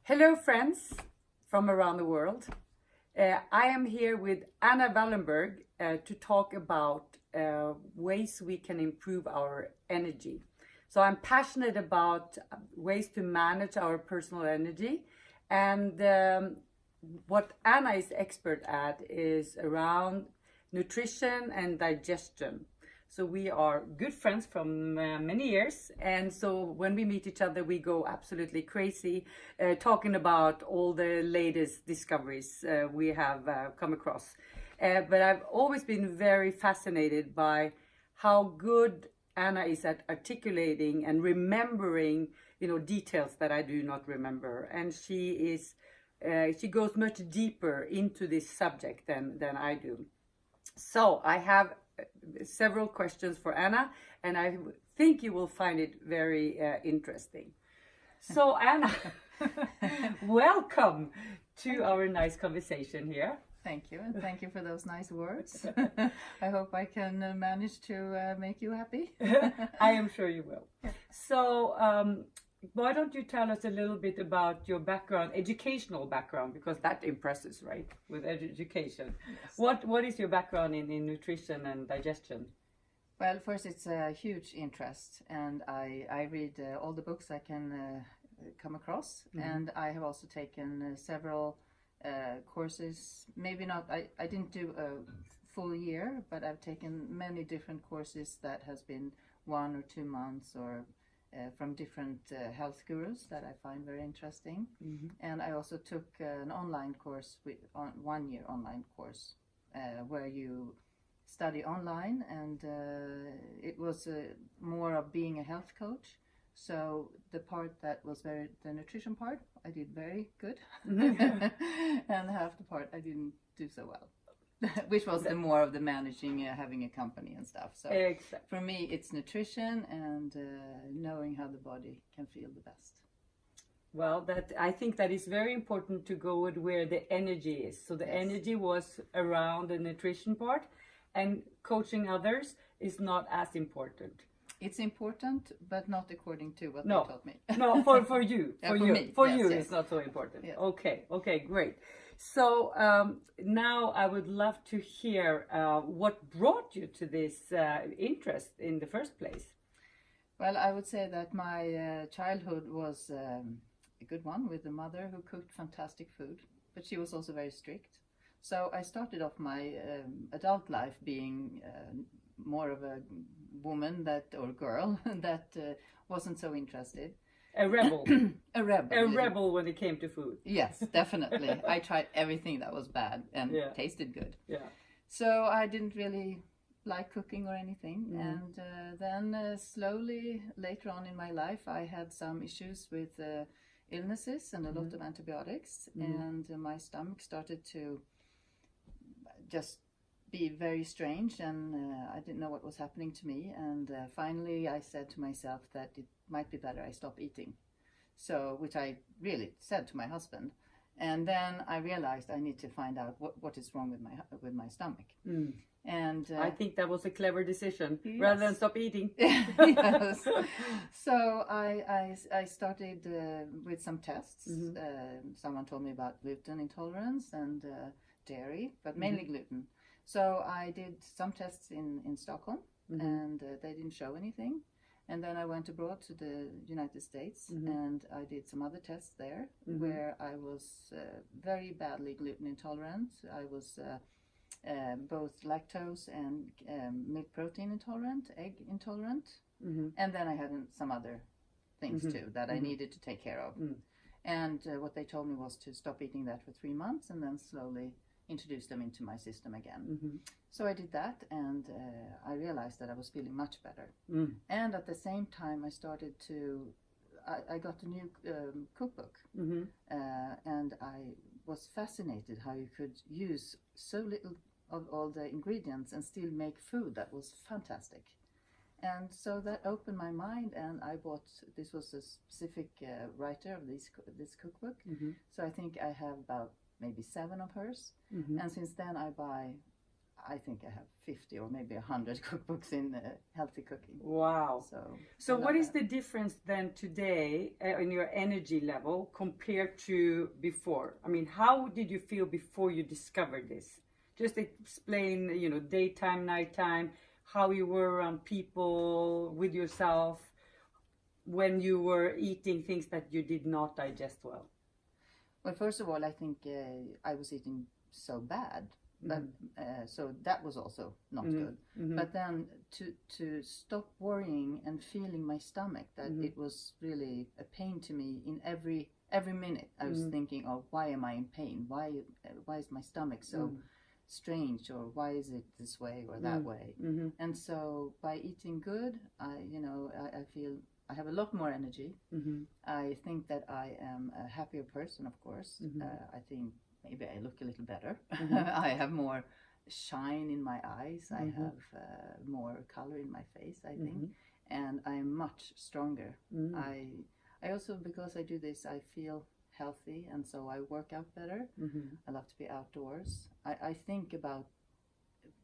Hello friends from around the world. I am here with Anna Wallenberg to talk about ways we can improve our energy. So I'm passionate about ways to manage our personal energy, and what Anna is expert at is around nutrition and digestion. So we are good friends from many years, and so when we meet each other we go absolutely crazy talking about all the latest discoveries we have come across. But I've always been very fascinated by how good Anna is at articulating and remembering, details that I do not remember, and she goes much deeper into this subject than I do. So I have several questions for Anna, and I think you will find it very interesting. So Anna, welcome to our nice conversation here. Thank you, and thank you for those nice words. I hope I can manage to make you happy. I am sure you will. So why don't you tell us a little bit about your background, educational background, because that impresses, right, with education. Yes. What is your background in nutrition and digestion? Well, first, it's a huge interest, and I read all the books I can come across, and I have also taken several courses. Maybe not, I didn't do a full year, but I've taken many different courses that has been 1 or 2 months, or from different health gurus that I find very interesting. And I also took an online course, 1 year online course, where you study online, and it was more of being a health coach. So the part that was the nutrition part, I did very good, and half the part I didn't do so well. Which was the more of the managing, having a company and stuff. So exactly. For me, it's nutrition and knowing how the body can feel the best. Well, I think that is very important to go with where the energy is. So the energy was around the nutrition part, and coaching others is not as important. It's important, but not according to what they taught me. No, for you. For you, yes. It's not so important. Yes. Okay, great. So now I would love to hear what brought you to this interest in the first place. Well, I would say that my childhood was a good one, with a mother who cooked fantastic food, but she was also very strict. So I started off my adult life being more of a woman or girl that wasn't so interested. A rebel. A rebel. A rebel when it came to food. Yes, definitely. I tried everything that was bad and tasted good. Yeah. So I didn't really like cooking or anything. And then slowly, later on in my life, I had some issues with illnesses and a lot of antibiotics. And my stomach started to just be very strange, and I didn't know what was happening to me. And finally I said to myself that it might be better I stop eating, so which I really said to my husband. And then I realized I need to find out what is wrong with my stomach. And I think that was a clever decision. Yes. Rather than stop eating. Yes. So I started with some tests. Someone told me about gluten intolerance and dairy, but mainly gluten. So I did some tests in Stockholm, and they didn't show anything. And then I went abroad to the United States, and I did some other tests there, where I was very badly gluten intolerant. I was both lactose and milk protein intolerant, egg intolerant. And then I had some other things too that I needed to take care of. And what they told me was to stop eating that for 3 months, and then slowly introduce them into my system again. So I did that, and I realized that I was feeling much better. And at the same time I got a new cookbook, and I was fascinated how you could use so little of all the ingredients and still make food that was fantastic. And so that opened my mind, and I bought, this was a specific writer of this cookbook. So I think I have about maybe 7 of hers. And since then I buy I think I have 50 or maybe 100 cookbooks in healthy cooking. Wow. So what is the difference then today in your energy level compared to before? I mean, how did you feel before you discovered this? Just explain, you know, daytime, nighttime, how you were around people, with yourself, when you were eating things that you did not digest well. Well, first of all, I think I was eating so bad. But, so that was also not good. But then to stop worrying and feeling my stomach, that it was really a pain to me in every minute. I was thinking, oh, why am I in pain? Why is my stomach so strange, or why is it this way or that way? And so by eating good, I feel I have a lot more energy. I think that I am a happier person, of course. I think maybe I look a little better. I have more shine in my eyes. I have more color in my face, I think. And I am much stronger. I also, because I do this, I feel healthy, and so I work out better. I love to be outdoors. I think about,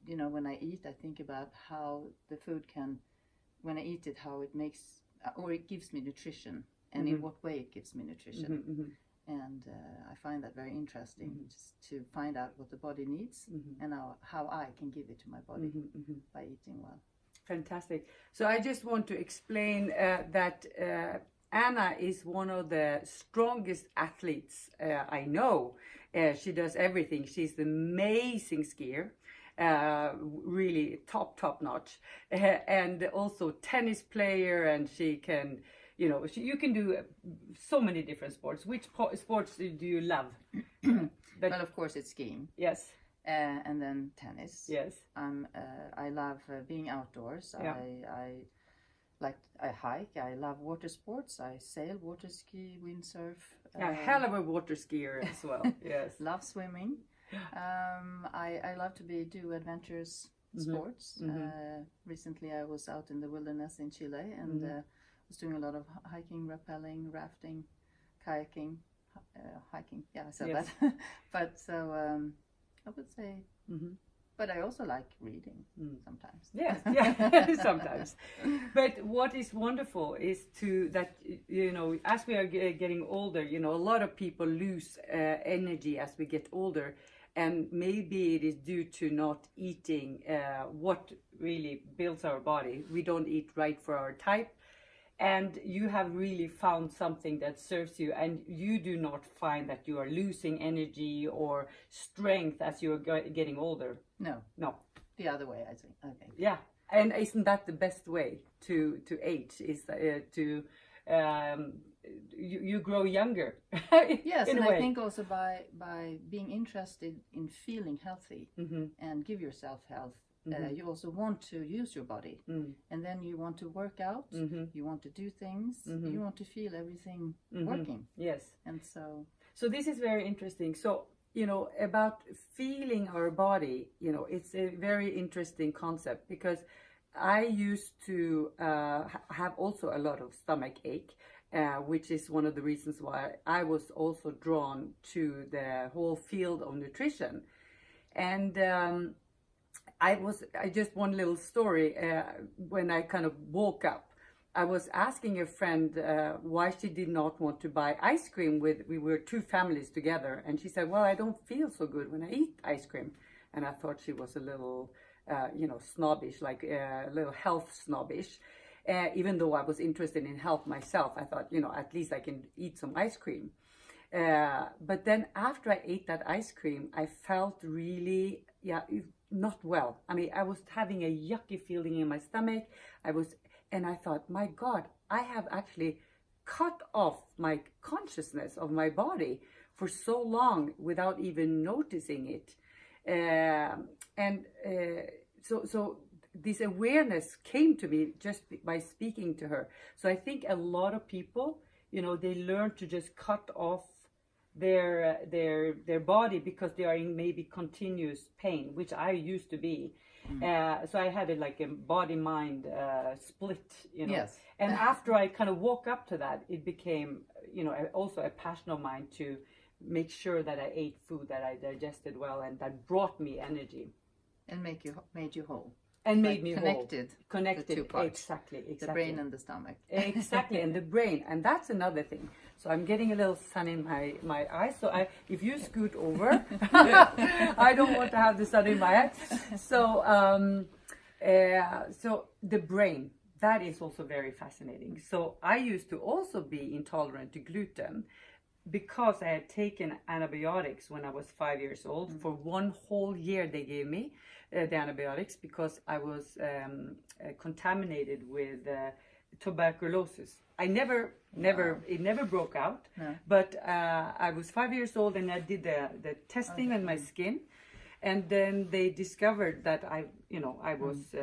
when I eat, I think about how the food can, when I eat it, how it makes, or it gives me nutrition, and in what way it gives me nutrition. And I find that very interesting, just to find out what the body needs and how I can give it to my body by eating well. Fantastic. So I just want to explain that Anna is one of the strongest athletes I know. She does everything. She's an amazing skier, really top notch, and also tennis player, and she can... you can do so many different sports. Which sports do you love? Well, of course, it's skiing. Yes. And then tennis. Yes. I love being outdoors. Yeah. I hike. I love water sports. I sail, water ski, windsurf. Hell of a water skier as well. Yes. Love swimming. I love to do adventurous sports. Recently, I was out in the wilderness in Chile, and was doing a lot of hiking, rappelling, rafting, kayaking, hiking. Yeah, I said that. But so I would say, but I also like reading sometimes. Yes, yeah, sometimes. But what is wonderful is that as we are getting older, a lot of people lose energy as we get older, and maybe it is due to not eating what really builds our body. We don't eat right for our type. And you have really found something that serves you, and you do not find that you are losing energy or strength as you are getting older. No. The other way, I think. Yeah, and isn't that the best way to age? Is you grow younger? Yes, and I think also by being interested in feeling healthy and give yourself health. You also want to use your body, and then you want to work out, you want to do things, you want to feel everything working. Yes. And so this is very interesting. So, about feeling our body, it's a very interesting concept, because I used to have also a lot of stomach ache, which is one of the reasons why I was also drawn to the whole field of nutrition. And I just one little story, when I kind of woke up, I was asking a friend why she did not want to buy ice cream we were two families together. And she said, well, I don't feel so good when I eat ice cream. And I thought she was a little, snobbish, like a little health snobbish. Even though I was interested in health myself, I thought, at least I can eat some ice cream. But then after I ate that ice cream, I felt really, not well. I mean, I was having a yucky feeling in my stomach. And I thought, my God, I have actually cut off my consciousness of my body for so long without even noticing it. So this awareness came to me just by speaking to her. So I think a lot of people, they learn to just cut off their body because they are in maybe continuous pain, which I used to be. So I had a body-mind split, Yes. And after I kind of woke up to that, it became, also a passion of mine to make sure that I ate food that I digested well and that brought me energy. And made you whole. And Like made me connected. whole. Connected. The two parts. Exactly. The brain and the stomach. Exactly, and the brain, and that's another thing. So I'm getting a little sun in my eyes. So if you scoot over, I don't want to have the sun in my eyes. So so the brain, that is also very fascinating. So I used to also be intolerant to gluten because I had taken antibiotics when I was 5 years old. For 1 whole year they gave me the antibiotics because I was contaminated with tuberculosis. It never broke out. No. But I was 5 years old and I did the testing on my skin, and then they discovered that I was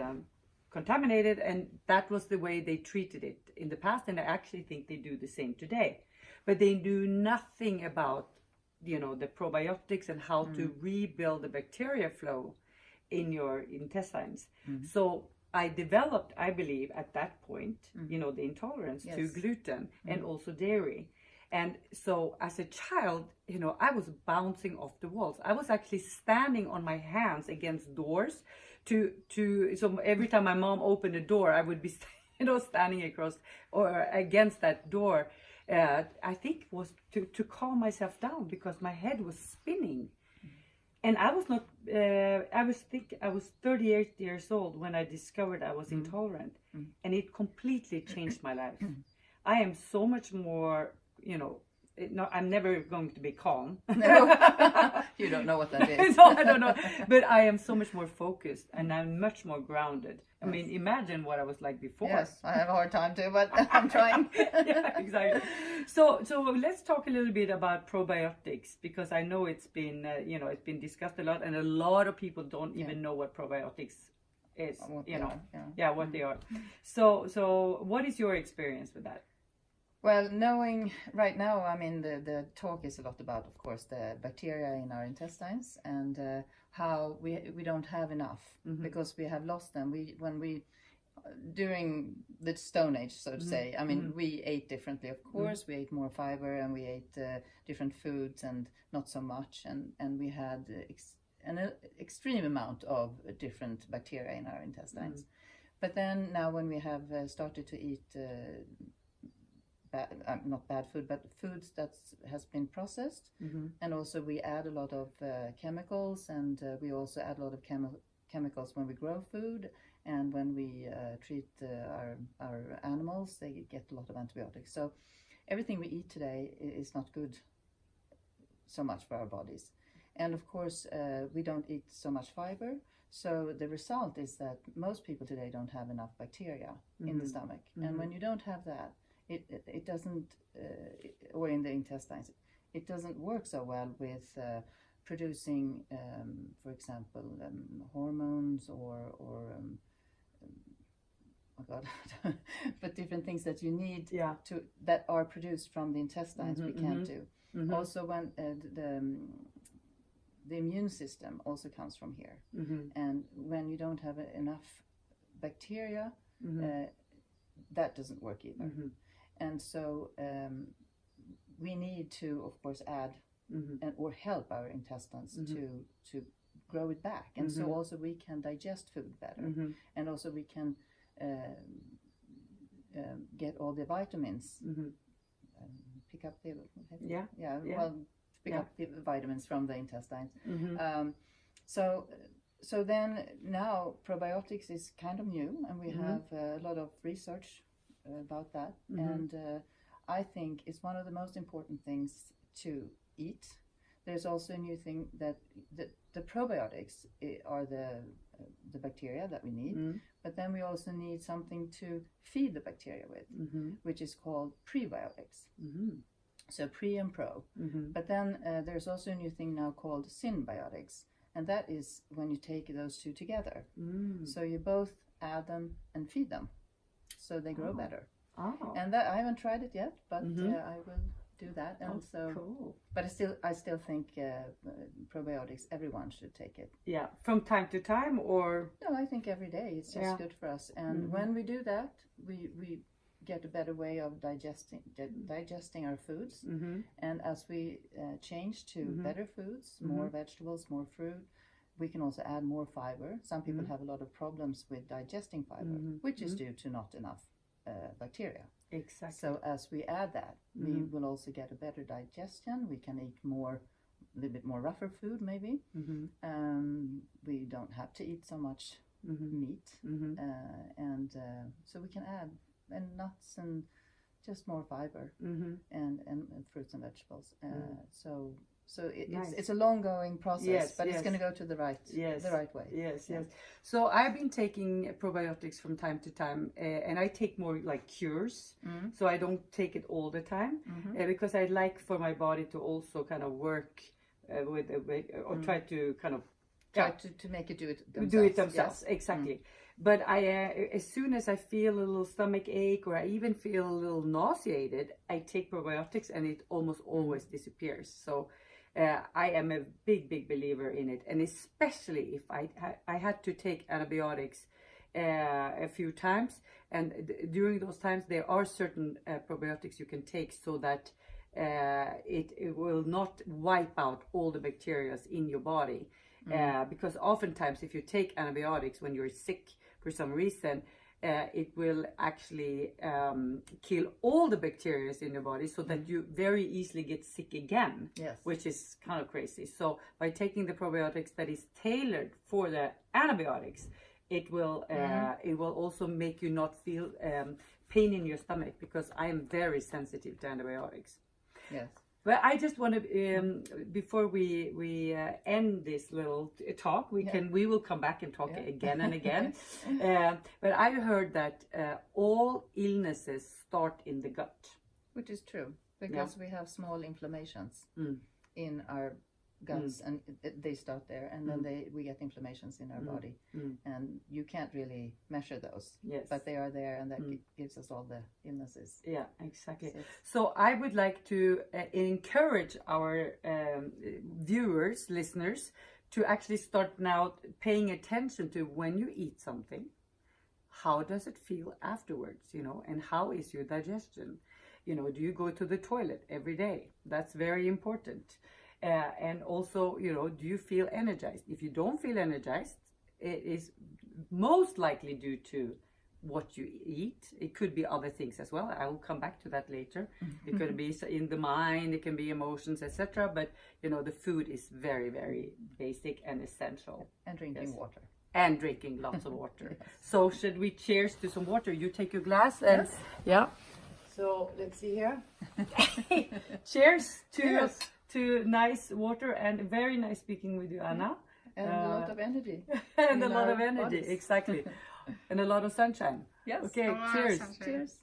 contaminated, and that was the way they treated it in the past, and I actually think they do the same today. But they do nothing about the probiotics and how to rebuild the bacteria flow in your intestines. So I developed, I believe, at that point, the intolerance to gluten and also dairy. And so as a child, I was bouncing off the walls. I was actually standing on my hands against doors so every time my mom opened a door, I would be standing across or against that door. I think it was to calm myself down because my head was spinning. And I was not, I was 38 years old when I discovered I was intolerant. And it completely changed my life. I am so much more, I'm never going to be calm. No, you don't know what that is. No, I don't know. But I am so much more focused and I'm much more grounded. I mean, imagine what I was like before. Yes, I have a hard time too, but I'm trying. Yeah, exactly. So let's talk a little bit about probiotics, because I know it's been, it's been discussed a lot, and a lot of people don't even know what probiotics is. What they are. So what is your experience with that? Well, knowing right now, I mean, the talk is a lot about, of course, the bacteria in our intestines and how we don't have enough because we have lost them. During the Stone Age, so to say, I mean, we ate differently, of course. We ate more fiber and we ate different foods and not so much. And we had an extreme amount of different bacteria in our intestines. But then now when we have started to eat not bad food, but foods that has been processed, and also we add a lot of chemicals, and we also add a lot of chemicals when we grow food, and when we treat our animals, they get a lot of antibiotics. So everything we eat today is not good so much for our bodies, and of course we don't eat so much fiber. So the result is that most people today don't have enough bacteria in the stomach, and when you don't have that, it doesn't, or in the intestines, it doesn't work so well with producing, for example, hormones or oh God, but different things that you need that are produced from the intestines we can't do. Also, when the immune system also comes from here, and when you don't have enough bacteria, that doesn't work either. And so we need to, of course, add or help our intestines to grow it back. And so also we can digest food better. And also we can get all the vitamins, pick up the... pick up the vitamins from the intestines. So then now probiotics is kind of new, and we have a lot of research about that, and I think it's one of the most important things to eat. There's also a new thing that the probiotics are the bacteria that we need, but then we also need something to feed the bacteria with, which is called prebiotics. So pre and pro. But then there's also a new thing now called symbiotics, and that is when you take those two together. So you both add them and feed them, so they grow better. And that I haven't tried it yet, but I will do that. And cool. But I still think probiotics, everyone should take it. Yeah, from time to time, or no, I think every day. It's just good for us. And when we do that, we get a better way of digesting our foods. And as we change to better foods, more vegetables, more fruit, we can also add more fiber. Some people have a lot of problems with digesting fiber, which is due to not enough bacteria. Exactly. So as we add that, we will also get a better digestion. We can eat more, a little bit more rougher food maybe. We don't have to eat so much meat, and so we can add nuts and just more fiber and fruits and vegetables. So it's a long going process, but it's going to go to the right way. Yes. So I've been taking probiotics from time to time, and I take more like cures. So I don't take it all the time because I like for my body to also kind of work with or try to kind of to make it do it themselves. Exactly. But I, as soon as I feel a little stomach ache or I even feel a little nauseated, I take probiotics and it almost always disappears. So I am a big believer in it, and especially if I had to take antibiotics a few times, and during those times there are certain probiotics you can take so that it will not wipe out all the bacteria in your body. Because oftentimes if you take antibiotics when you're sick for some reason, it will actually kill all the bacteria in your body, so that you very easily get sick again, which is kind of crazy. So by taking the probiotics that is tailored for the antibiotics, it will also make you not feel pain in your stomach, because I am very sensitive to antibiotics. Yes. Well, I just want to, before we end this little talk, we will come back and talk again and again. But I heard that all illnesses start in the gut. Which is true, because we have small inflammations in our guts, and they start there, and then we get inflammations in our body, and you can't really measure those, but they are there, and that gives us all the illnesses. Yeah, exactly. So I would like to encourage our viewers, listeners, to actually start now paying attention to when you eat something, how does it feel afterwards, and how is your digestion? Do you go to the toilet every day? That's very important. And also, do you feel energized? If you don't feel energized, it is most likely due to what you eat. It could be other things as well. I will come back to that later. It could be in the mind, it can be emotions, etc. But the food is very, very basic and essential. And drinking water. And drinking lots of water. So should we cheers to some water? You take your glass and So let's see here. Cheers to nice water, and very nice speaking with you, Anna. And a lot of energy. And a lot of energy, exactly. And a lot of sunshine. Yes. Okay, cheers. Cheers.